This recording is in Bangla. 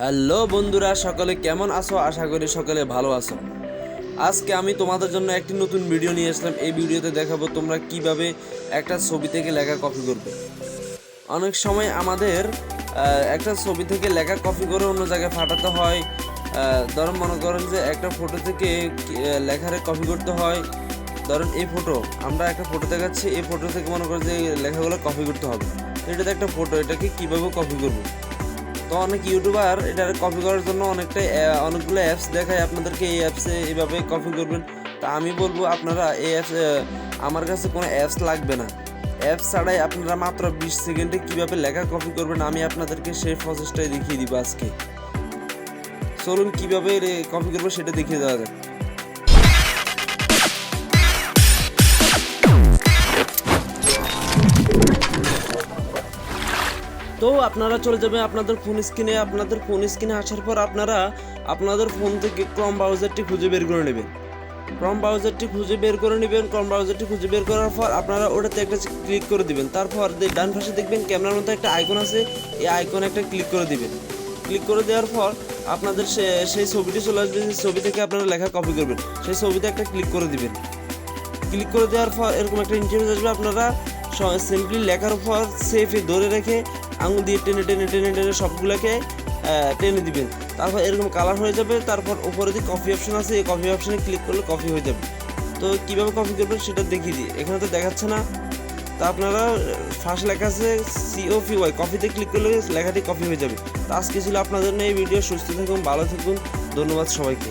হ্যালো বন্ধুরা, সকলে কেমন আছো? আশা করি সকলে ভালো আছো। আজকে আমি তোমাদের জন্য একটি নতুন ভিডিও নিয়ে আসলাম। এই ভিডিওতে দেখাবো তোমরা কিভাবে একটা ছবি থেকে লেখা কপি করবে। অনেক সময় আমাদের একটা ছবি থেকে লেখা কপি করে অন্য জায়গায় পাঠাতে হয়। ধরুন মনে করেন যে একটা ফটো থেকে লেখারে কপি করতে হয়। ধরুন এই ফটো, আমরা একটা ফটো দেখাচ্ছি, এই ফটো থেকে মনে করেন যে লেখাগুলো কপি করতে হবে। এটাতে একটা ফটো, এটাকে কীভাবে কপি করবো? তো অনেক ইউটিউবার এটার কপি করার জন্য অনেকগুলো অ্যাপস দেখায় আপনাদেরকে, এই অ্যাপসে এইভাবে কপি করবেন। তা আমি বলবো আপনারা এই অ্যাপস, আমার কাছে কোনো অ্যাপস লাগবে না। অ্যাপস ছাড়াই আপনারা মাত্র 20 সেকেন্ডে কীভাবে লেখা কপি করবেন আমি আপনাদেরকে সেই প্রসেসটাই দেখিয়ে দিব আজকে। চলুন কীভাবে কপি করবো সেটা দেখিয়ে দেওয়া যাক। তো আপনারা চলে যাবেন আপনাদের ফোন স্ক্রিনে আসার পর আপনারা আপনাদের ফোন থেকে ক্রোম ব্রাউজারটি খুঁজে বের করে নেবেন। ক্রোম ব্রাউজারটি খুঁজে বের করার পর আপনারা ওটাতে একটা ক্লিক করে দিবেন। তারপর ডান পাশে দেখবেন ক্যামেরার মতো একটা আইকন আছে, এই আইকনে একটা ক্লিক করে দিবেন। ক্লিক করে দেওয়ার পর আপনাদের সেই ছবিটি চলে আসবে। সেই ছবি থেকে আপনারা লেখা কপি করবেন, সেই ছবিতে একটা ক্লিক করে দিবেন। ক্লিক করে দেওয়ার পর এরকম একটা ইন্টারফেস আসবে। আপনারা সিম্পলি লেখার উপর সেফে ধরে রেখে আঙুল দিয়ে টেনে টেনে টেনে টেনে সবগুলোকে টেনে দিবেন। তারপর এরকম কালার হয়ে যাবে। তারপর উপরে যে কপি অপশন আছে, এই কপি অপশনে ক্লিক করলে কপি হয়ে যাবে। তো কীভাবে কপি করবেন সেটা দেখিয়ে দিই, এখানে তো দেখাচ্ছে না। তা আপনারা ফার্স্ট লেখা আছে COPY, কপিতে ক্লিক করলে লেখাটি কপি হয়ে যাবে। তো আজকে ছিল আপনাদের জন্য এই ভিডিও। সুস্থ থাকুন, ভালো থাকুন, ধন্যবাদ সবাইকে।